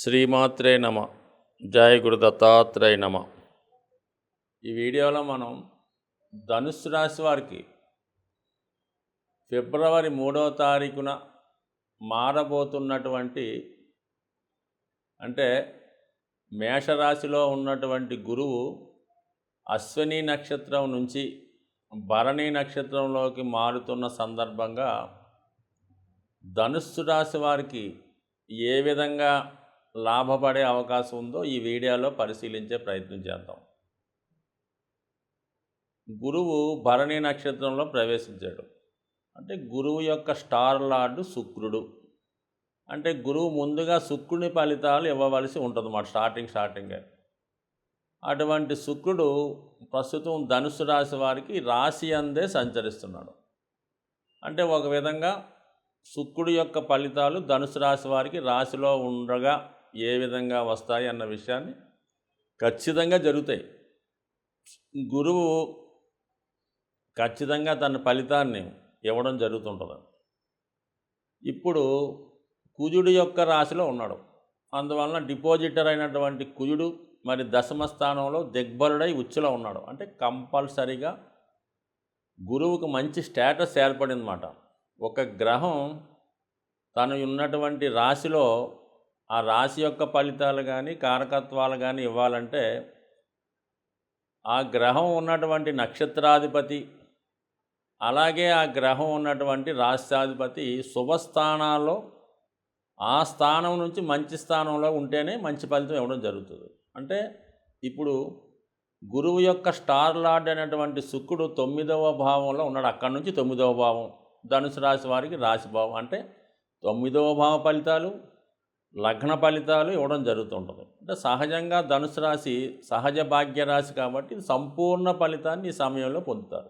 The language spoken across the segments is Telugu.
శ్రీమాత్రే నమ. జయ గురు దత్తాత్రేయ నమ. ఈ వీడియోలో మనం ధనుస్సు రాశి వారికి ఫిబ్రవరి 3వ తారీఖున మారబోతున్నటువంటి అంటే మేషరాశిలో ఉన్నటువంటి గురువు అశ్విని నక్షత్రం నుంచి భరణి నక్షత్రంలోకి మారుతున్న సందర్భంగా ధనుస్సు రాశి వారికి ఏ విధంగా లాభపడే అవకాశం ఉందో ఈ వీడియోలో పరిశీలించే ప్రయత్నం చేద్దాం. గురువు భరణి నక్షత్రంలో ప్రవేశించాడు అంటే గురువు యొక్క స్టార్ లార్డు శుక్రుడు. అంటే గురువు ముందుగా శుక్రుని ఫలితాలు ఇవ్వవలసి ఉంటుంది మాట స్టార్టింగే. అటువంటి శుక్రుడు ప్రస్తుతం ధనుస్సు రాశి వారికి రాశి అందే సంచరిస్తున్నాడు. అంటే ఒక విధంగా శుక్రుడి యొక్క ఫలితాలు ధనుసు రాశి వారికి రాశిలో ఉండగా ఏ విధంగా వస్తాయి అన్న విషయాన్ని ఖచ్చితంగా జరుగుతాయి. గురువు ఖచ్చితంగా తన ఫలితాన్ని ఇవ్వడం జరుగుతుంటుంది. ఇప్పుడు కుజుడి యొక్క రాశిలో ఉన్నాడు. అందువలన డిపాజిటర్ అయినటువంటి కుజుడు మరి దశమ స్థానంలో దిగ్బలుడై ఉచ్చులో ఉన్నాడు. అంటే కంపల్సరీగా గురువుకు మంచి స్టేటస్ ఏర్పడిందన్నమాట. ఒక గ్రహం తను ఉన్నటువంటి రాశిలో ఆ రాశి యొక్క ఫలితాలు కానీ కారకత్వాలు కానీ ఇవ్వాలంటే ఆ గ్రహం ఉన్నటువంటి నక్షత్రాధిపతి అలాగే ఆ గ్రహం ఉన్నటువంటి రాష్ట్రాధిపతి శుభస్థానాల్లో ఆ స్థానం నుంచి మంచి స్థానంలో ఉంటేనే మంచి ఫలితం ఇవ్వడం జరుగుతుంది. అంటే ఇప్పుడు గురువు యొక్క స్టార్ లార్డ్ అనేటువంటి శుక్రుడు 9వ భావంలో ఉన్నాడు. అక్కడి నుంచి 9వ భావం ధనుసు రాశి వారికి రాశిభావం అంటే 9వ భావ ఫలితాలు లగ్న ఫలితాలు ఇవ్వడం జరుగుతుంటుంది. అంటే సహజంగా ధనుసు రాశి సహజ భాగ్య రాశి కాబట్టి సంపూర్ణ ఫలితాన్ని ఈ సమయంలో పొందుతారు.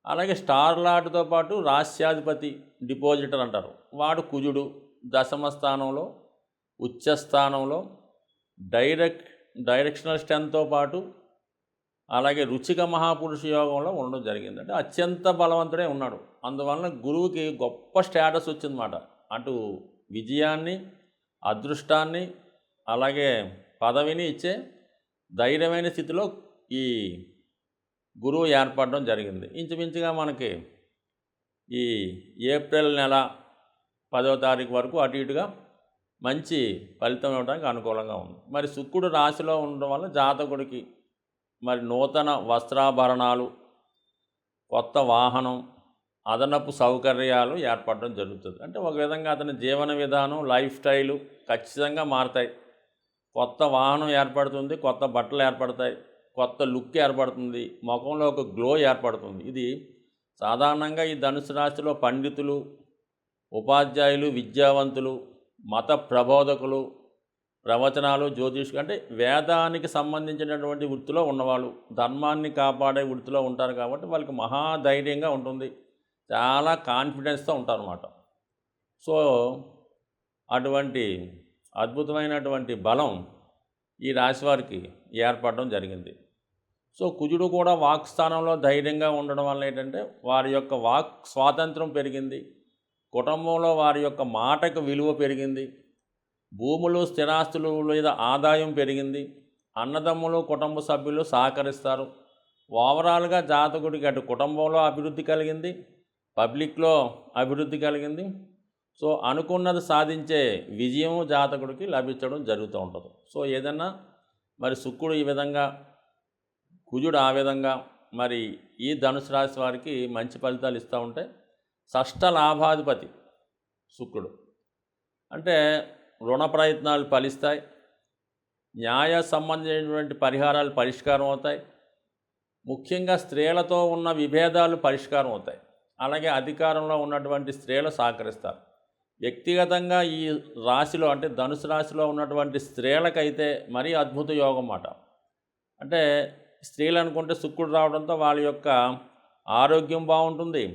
అలాగే స్టార్ లార్డ్తో పాటు రాశ్యాధిపతి డిపాజిటర్ అంటారు, వాడు కుజుడు దశమ స్థానంలో ఉచ్చ స్థానంలో డైరెక్షనల్ స్ట్రెంత్తో పాటు అలాగే రుచిక మహాపురుష యోగంలో ఉండడం జరిగింది. అంటే అత్యంత బలవంతుడే ఉన్నాడు. అందువలన గురువుకి గొప్ప స్టేటస్ వచ్చిందన్నమాట. అటు విజయాన్ని అదృష్టాన్ని అలాగే పదవిని ఇచ్చే ధైర్యమైన స్థితిలో ఈ గురువు ఏర్పడడం జరిగింది. ఇంచుమించుగా మనకి ఈ ఏప్రిల్ నెల 10వ తారీఖు వరకు అటు ఇటుగా మంచి ఫలితం ఇవ్వడానికి అనుకూలంగా ఉంది. మరి శుక్రుడు రాశిలో ఉండడం వల్ల జాతకుడికి మరి నూతన వస్త్రాభరణాలు, కొత్త వాహనం, అదనపు సౌకర్యాలు ఏర్పడడం జరుగుతుంది. అంటే ఒక విధంగా అతని జీవన విధానం లైఫ్ స్టైలు ఖచ్చితంగా మారుతాయి. కొత్త వాహనం ఏర్పడుతుంది, కొత్త బట్టలు ఏర్పడతాయి, కొత్త లుక్ ఏర్పడుతుంది, ముఖంలో ఒక గ్లో ఏర్పడుతుంది. ఇది సాధారణంగా ఈ ధనుసు రాశిలో పండితులు, ఉపాధ్యాయులు, విద్యావంతులు, మత ప్రబోధకులు, ప్రవచనాలు, జ్యోతిష్కులు అంటే వేదానికి సంబంధించినటువంటి వృత్తిలో ఉన్నవాళ్ళు, ధర్మాన్ని కాపాడే వృత్తిలో ఉంటారు కాబట్టి వాళ్ళకి మహాధైర్యంగా ఉంటుంది, చాలా కాన్ఫిడెన్స్తో ఉంటారన్నమాట. సో అటువంటి అద్భుతమైనటువంటి బలం ఈ రాశి వారికి ఏర్పడడం జరిగింది. సో కుజుడు కూడా వాక్ స్థానంలో ధైర్యంగా ఉండడం వల్ల ఏంటంటే వారి యొక్క వాక్ స్వాతంత్రం పెరిగింది, కుటుంబంలో వారి యొక్క మాటకు విలువ పెరిగింది, భూములు స్థిరాస్తులు లేదా ఆదాయం పెరిగింది, అన్నదమ్ములు కుటుంబ సభ్యులు సహకరిస్తారు. ఓవరాల్గా జాతకుడికి అటు కుటుంబంలో అభివృద్ధి కలిగింది, పబ్లిక్లో అభివృద్ధి కలిగింది. సో అనుకున్నది సాధించే విజయం జాతకుడికి లభించడం జరుగుతూ ఉంటుంది. సో ఏదన్నా మరి శుక్రుడు ఈ విధంగా కుజుడు ఆ విధంగా మరి ఈ ధనుసు రాశి వారికి మంచి ఫలితాలు ఇస్తూ ఉంటే షష్ఠ లాభాధిపతి శుక్రుడు అంటే రుణ ప్రయత్నాలు ఫలిస్తాయి, న్యాయ సంబంధించినటువంటి పరిహారాలు పరిష్కారం అవుతాయి, ముఖ్యంగా స్త్రీలతో ఉన్న విభేదాలు పరిష్కారం అవుతాయి, అలాగే అధికారంలో ఉన్నటువంటి స్త్రీలు సహకరిస్తారు. వ్యక్తిగతంగా ఈ రాశిలో అంటే ధనుసు రాశిలో ఉన్నటువంటి స్త్రీలకైతే మరీ అద్భుత యోగం అన్నమాట. అంటే స్త్రీలు అనుకుంటే శుక్రుడు రావడంతో వాళ్ళ యొక్క ఆరోగ్యం బాగుంటుంది,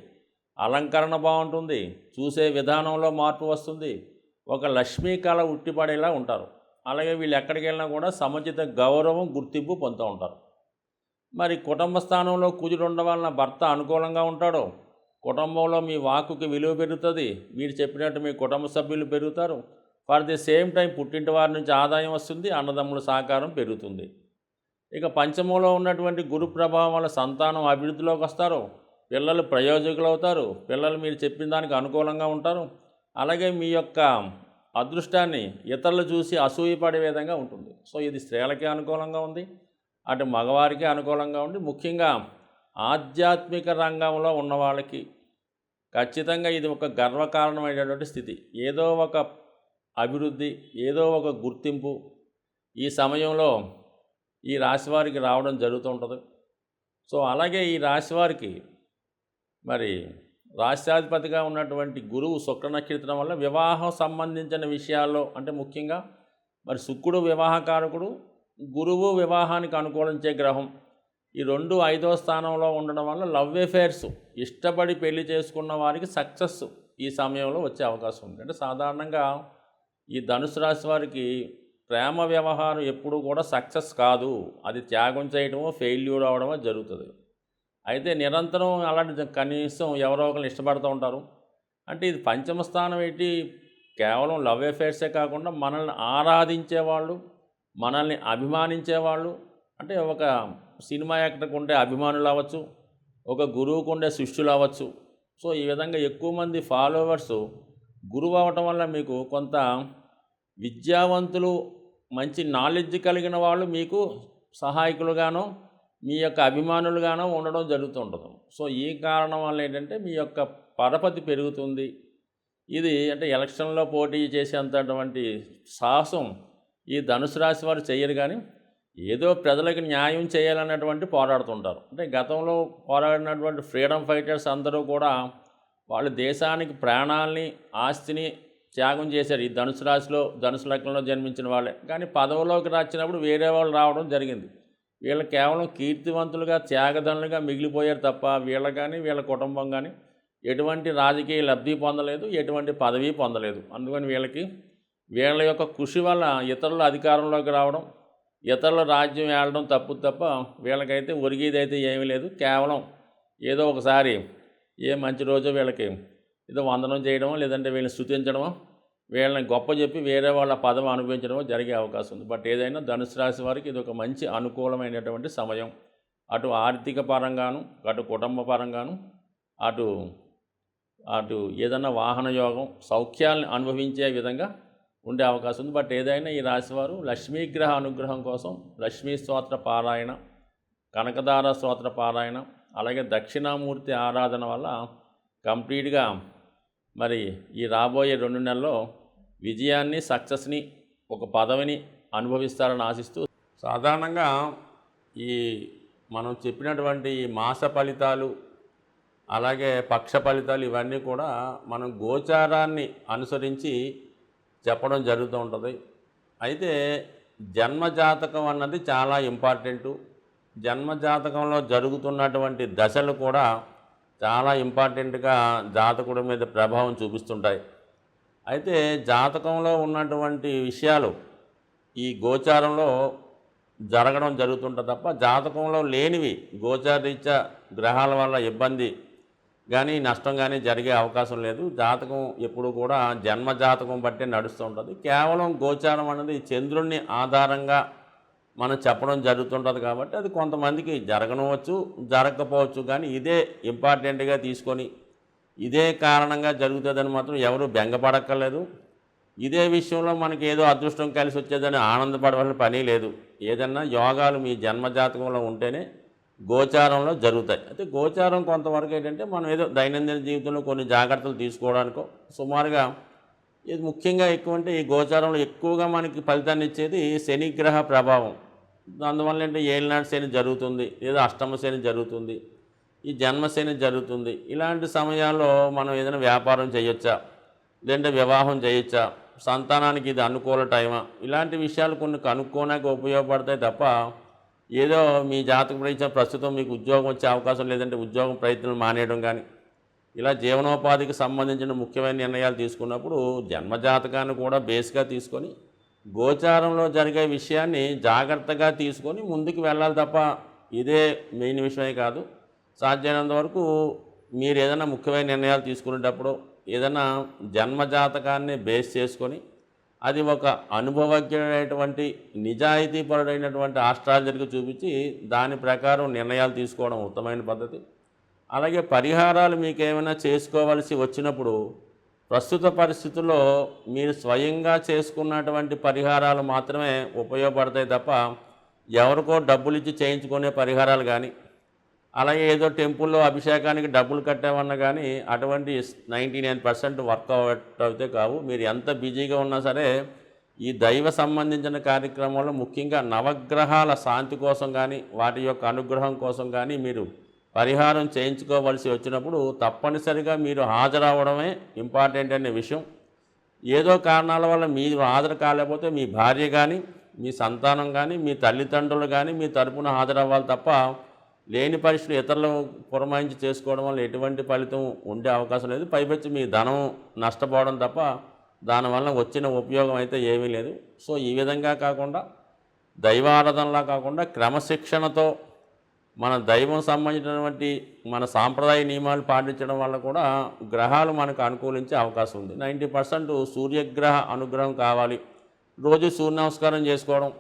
అలంకరణ బాగుంటుంది, చూసే విధానంలో మార్పు వస్తుంది, ఒక లక్ష్మీ కళ ఉట్టిపడేలా ఉంటారు. అలాగే వీళ్ళు ఎక్కడికి వెళ్ళినా కూడా సముచిత గౌరవం గుర్తింపు పొందుతూ ఉంటారు. మరి కుటుంబ స్థానంలో కుజుడు ఉండడం వలన భర్త అనుకూలంగా ఉంటాడు, కుటుంబంలో మీ వాక్కుకి విలువ పెరుగుతుంది, మీరు చెప్పినట్టు మీ కుటుంబ సభ్యులు పెరుగుతారు, ఫర్ ది సేమ్ టైం పుట్టింటి వారి నుంచి ఆదాయం వస్తుంది, అన్నదమ్ముల సహకారం పెరుగుతుంది. ఇక పంచమంలో ఉన్నటువంటి గురు ప్రభావం వల్ల సంతానం అభివృద్ధిలోకి వస్తారు, పిల్లలు ప్రయోజకులు అవుతారు, పిల్లలు మీరు చెప్పిన దానికి అనుకూలంగా ఉంటారు. అలాగే మీ యొక్క అదృష్టాన్ని ఇతరులు చూసి అసూయపడే విధంగా ఉంటుంది. సో ఇది స్త్రీలకి అనుకూలంగా ఉంది, అటు మగవారికి అనుకూలంగా ఉంది. ముఖ్యంగా ఆధ్యాత్మిక రంగంలో ఉన్న వాళ్ళకి ఖచ్చితంగా ఇది ఒక గర్వకారణమైనటువంటి స్థితి. ఏదో ఒక అభివృద్ధి, ఏదో ఒక గుర్తింపు ఈ సమయంలో ఈ రాశివారికి రావడం జరుగుతూ ఉంటుంది. సో అలాగే ఈ రాశివారికి మరి రాష్ట్రాధిపతిగా ఉన్నటువంటి గురువు శుక్ర నక్షత్రం వల్ల వివాహం సంబంధించిన విషయాల్లో, అంటే ముఖ్యంగా మరి శుక్రుడు వివాహకారకుడు, గురువు వివాహానికి అనుకూలించే గ్రహం, ఈ రెండు 5వ స్థానంలో ఉండడం వల్ల లవ్ అఫేర్స్, ఇష్టపడి పెళ్లి చేసుకున్న వారికి సక్సెస్ ఈ సమయంలో వచ్చే అవకాశం ఉంది. అంటే సాధారణంగా ఈ ధనుసు రాశి వారికి ప్రేమ వ్యవహారం ఎప్పుడూ కూడా సక్సెస్ కాదు, అది త్యాగం చేయడమో ఫెయిల్యూర్ అవడమో జరుగుతుంది. అయితే నిరంతరం అలాంటి కనీసం ఎవరో ఒకరు ఇష్టపడుతూ ఉంటారు. అంటే ఇది పంచమ స్థానం ఏంటి, కేవలం లవ్ అఫేర్సే కాకుండా మనల్ని ఆరాధించేవాళ్ళు, మనల్ని అభిమానించేవాళ్ళు, అంటే ఒక సినిమా యాక్టర్కి ఉండే అభిమానులు అవ్వచ్చు, ఒక గురువుకు ఉండే శిష్యులు అవ్వచ్చు. సో ఈ విధంగా ఎక్కువ మంది ఫాలోవర్స్ గురువు అవటం వల్ల మీకు కొంత విద్యావంతులు, మంచి నాలెడ్జ్ కలిగిన వాళ్ళు మీకు సహాయకులుగానో మీ యొక్క అభిమానులుగానో ఉండడం జరుగుతుంటుంది. సో ఈ కారణం వల్ల ఏంటంటే మీ యొక్క పరపతి పెరుగుతుంది. ఇది అంటే ఎలక్షన్లో పోటీ చేసేంతటువంటి సాహసం ఈ ధనుసు రాశి వారు చేయరు, కానీ ఏదో ప్రజలకు న్యాయం చేయాలన్నటువంటి పోరాడుతుంటారు. అంటే గతంలో పోరాడినటువంటి ఫ్రీడమ్ ఫైటర్స్ అందరూ కూడా వాళ్ళు దేశానికి ప్రాణాలని, ఆస్తిని త్యాగం చేశారు. ఈ ధనుసు రాశిలో, ధనుసు లగ్నంలో జన్మించిన వాళ్ళే. కానీ పదవిలోకి వచ్చినప్పుడు వేరే వాళ్ళు రావడం జరిగింది. వీళ్ళు కేవలం కీర్తివంతులుగా, త్యాగధనులుగా మిగిలిపోయారు తప్ప వీళ్ళ కానీ వీళ్ళ కుటుంబం కానీ ఎటువంటి రాజకీయ లబ్ధి పొందలేదు, ఎటువంటి పదవి పొందలేదు. అందుకని వీళ్ళ యొక్క కృషి వల్ల ఇతరుల అధికారంలోకి రావడం, ఇతరుల రాజ్యం ఏలడం తప్ప వీళ్ళకైతే ఒరిగేదైతే ఏమీ లేదు. కేవలం ఏదో ఒకసారి ఏ మంచి రోజు వీళ్ళకి ఏదో వందనం చేయడమో, లేదంటే వీళ్ళని స్తుతించడమో, వీళ్ళని గొప్ప చెప్పి వేరే వాళ్ళ పదవి అనుభవించడమో జరిగే అవకాశం ఉంది. బట్ ఏదైనా ధనుసు రాశి వారికి ఇది ఒక మంచి అనుకూలమైనటువంటి సమయం. అటు ఆర్థిక పరంగాను, అటు కుటుంబ పరంగాను, అటు ఏదైనా వాహన యోగం, సౌఖ్యాలను అనుభవించే విధంగా ఉండే అవకాశం ఉంది. బట్ ఏదైనా ఈ రాశివారు లక్ష్మీగ్రహ అనుగ్రహం కోసం లక్ష్మీ స్తోత్ర పారాయణ, కనకదార స్తోత్ర పారాయణ, అలాగే దక్షిణామూర్తి ఆరాధన వల్ల కంప్లీట్గా మరి ఈ రాబోయే 2 నెలల్లో విజయాన్ని, సక్సెస్ని, ఒక పదవిని అనుభవిస్తారని ఆశిస్తూ, సాధారణంగా ఈ మనం చెప్పినటువంటి మాస ఫలితాలు, అలాగే పక్ష ఫలితాలు ఇవన్నీ కూడా మనం గోచారాన్ని అనుసరించి చెప్పడం జరుగుతూ ఉంటుంది. అయితే జన్మజాతకం అన్నది చాలా ఇంపార్టెంటు. జన్మజాతకంలో జరుగుతున్నటువంటి దశలు కూడా చాలా ఇంపార్టెంట్గా జాతకుడి మీద ప్రభావం చూపిస్తుంటాయి. అయితే జాతకంలో ఉన్నటువంటి విషయాలు ఈ గోచారంలో జరగడం జరుగుతుంటుంది తప్ప జాతకంలో లేనివి గోచారరీత్యా గ్రహాల వల్ల ఇబ్బంది కానీ నష్టం కానీ జరిగే అవకాశం లేదు. జాతకం ఎప్పుడు కూడా జన్మ జాతకం బట్టే నడుస్తూ ఉంటుంది. కేవలం గోచారం అనేది చంద్రుడిని ఆధారంగా మనం చెప్పడం జరుగుతుంటుంది కాబట్టి అది కొంతమందికి జరగనవచ్చు, జరగకపోవచ్చు. కానీ ఇదే ఇంపార్టెంట్గా తీసుకొని ఇదే కారణంగా జరుగుతుందని మాత్రం ఎవరు బెంగపడక్కర్లేదు. ఇదే విషయంలో మనకి ఏదో అదృష్టం కలిసి వచ్చేదని ఆనందపడవలసిన పని లేదు. ఏదన్నా యోగాలు మీ జన్మజాతకంలో ఉంటేనే గోచారంలో జరుగుతాయి. అయితే గోచారం కొంతవరకు ఏంటంటే మనం ఏదో దైనందిన జీవితంలో కొన్ని జాగ్రత్తలు తీసుకోవడానికో సుమారుగా ఇది ముఖ్యంగా ఎక్కువ అంటే ఈ గోచారంలో ఎక్కువగా మనకి ఫలితాన్ని ఇచ్చేది శనిగ్రహ ప్రభావం. అందువల్ల ఏంటంటే ఏలినాటి శని జరుగుతుంది, లేదా అష్టమ శని జరుగుతుంది, ఈ జన్మశని జరుగుతుంది. ఇలాంటి సమయాల్లో మనం ఏదైనా వ్యాపారం చేయొచ్చా, లేదంటే వివాహం చేయొచ్చా, సంతానానికి ఇది అనుకూల టైమా, ఇలాంటి విషయాలు కొన్ని కనుక్కోడానికి ఉపయోగపడతాయి తప్ప ఏదో మీ జాతక ప్రయత్నం ప్రస్తుతం మీకు ఉద్యోగం వచ్చే అవకాశం లేదంటే ఉద్యోగం ప్రయత్నం మానేయడం కానీ ఇలా జీవనోపాధికి సంబంధించిన ముఖ్యమైన నిర్ణయాలు తీసుకున్నప్పుడు జన్మజాతకాన్ని కూడా బేస్గా తీసుకొని గోచారంలో జరిగే విషయాన్ని జాగ్రత్తగా తీసుకొని ముందుకు వెళ్ళాలి తప్ప ఇదే మెయిన్ విషయమే కాదు. సాధ్యమైనంత వరకు మీరు ఏదైనా ముఖ్యమైన నిర్ణయాలు తీసుకునేటప్పుడు ఏదైనా జన్మజాతకాన్ని బేస్ చేసుకొని అది ఒక అనుభవజ్ఞుడైనటువంటి నిజాయితీపరుడైనటువంటి ఆస్ట్రాలజర్కి చూపించి దాని ప్రకారం నిర్ణయాలు తీసుకోవడం ఉత్తమమైన పద్ధతి. అలాగే పరిహారాలు మీకు ఏమైనా చేసుకోవలసి వచ్చినప్పుడు ప్రస్తుత పరిస్థితుల్లో మీరు స్వయంగా చేసుకున్నటువంటి పరిహారాలు మాత్రమే ఉపయోగపడతాయి తప్ప ఎవరికో డబ్బులు ఇచ్చి చేయించుకునే పరిహారాలు కానీ, అలాగే ఏదో టెంపుల్లో అభిషేకానికి డబ్బులు కట్టామన్నా కానీ అటువంటి 99% వర్కౌట్ అయితే కావు. మీరు ఎంత బిజీగా ఉన్నా సరే ఈ దైవ సంబంధించిన కార్యక్రమంలో ముఖ్యంగా నవగ్రహాల శాంతి కోసం కానీ వాటి యొక్క అనుగ్రహం కోసం కానీ మీరు పరిహారం చేయించుకోవలసి వచ్చినప్పుడు తప్పనిసరిగా మీరు హాజరవడమే ఇంపార్టెంట్ అనే విషయం. ఏదో కారణాల వల్ల మీరు హాజరు కాలేకపోతే మీ భార్య కానీ, మీ సంతానం కానీ, మీ తల్లిదండ్రులు కానీ మీ తరపున హాజరవ్వాలి తప్ప లేని పరిస్థితులు ఇతరులు పురమాయించి చేసుకోవడం వల్ల ఎటువంటి ఫలితం ఉండే అవకాశం లేదు. పైపెచ్చి మీ ధనం నష్టపోవడం తప్ప దానివల్ల వచ్చిన ఉపయోగం అయితే ఏమీ లేదు. సో ఈ విధంగా కాకుండా దైవారాధనలా కాకుండా క్రమశిక్షణతో మన దైవం సంబంధించినటువంటి మన సాంప్రదాయ నియమాలు పాటించడం వల్ల కూడా గ్రహాలు మనకు అనుకూలించే అవకాశం ఉంది. 90% సూర్యగ్రహ అనుగ్రహం కావాలి. రోజు సూర్య నమస్కారం చేసుకోవడం,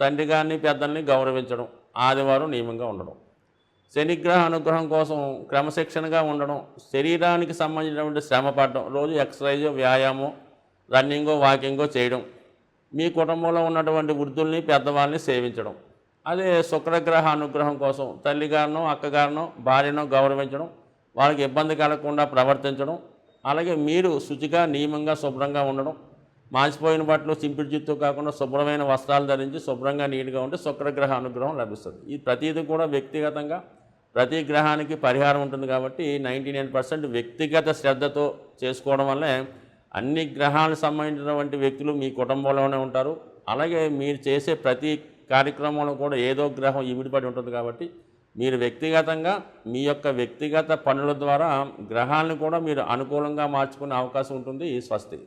తండ్రి గారిని పెద్దల్ని గౌరవించడం, ఆదివారం నియమంగా ఉండడం, శనిగ్రహ అనుగ్రహం కోసం క్రమశిక్షణగా ఉండడం, శరీరానికి సంబంధించినటువంటి శ్రమ పడడం, రోజు ఎక్సర్సైజ్, వ్యాయామం, రన్నింగో వాకింగో చేయడం, మీ కుటుంబంలో ఉన్నటువంటి వృద్ధుల్ని పెద్దవాళ్ళని సేవించడం. అదే శుక్రగ్రహ అనుగ్రహం కోసం తల్లిగారినో అక్కగారినో భార్యనో గౌరవించడం, వాళ్ళకి ఇబ్బంది కలగకుండా ప్రవర్తించడం, అలాగే మీరు శుచిగా నియమంగా శుభ్రంగా ఉండడం, మాసిపోయిన బట్టలు చింపిడి జుత్తు కాకుండా శుభ్రమైన వస్త్రాలు ధరించి శుభ్రంగా నీట్గా ఉంటే శుక్రగ్రహ అనుగ్రహం లభిస్తుంది. ఈ ప్రతిదీ కూడా వ్యక్తిగతంగా ప్రతి గ్రహానికి పరిహారం ఉంటుంది కాబట్టి 99% వ్యక్తిగత శ్రద్ధతో చేసుకోవడం వల్లే అన్ని గ్రహాలకు సంబంధించినటువంటి వ్యక్తులు మీ కుటుంబంలోనే ఉంటారు. అలాగే మీరు చేసే ప్రతి కార్యక్రమంలో కూడా ఏదో గ్రహం ఇమిడిపడి ఉంటుంది కాబట్టి మీరు వ్యక్తిగతంగా మీ యొక్క వ్యక్తిగత పనుల ద్వారా గ్రహాలను కూడా మీరు అనుకూలంగా మార్చుకునే అవకాశం ఉంటుంది. స్వస్తి.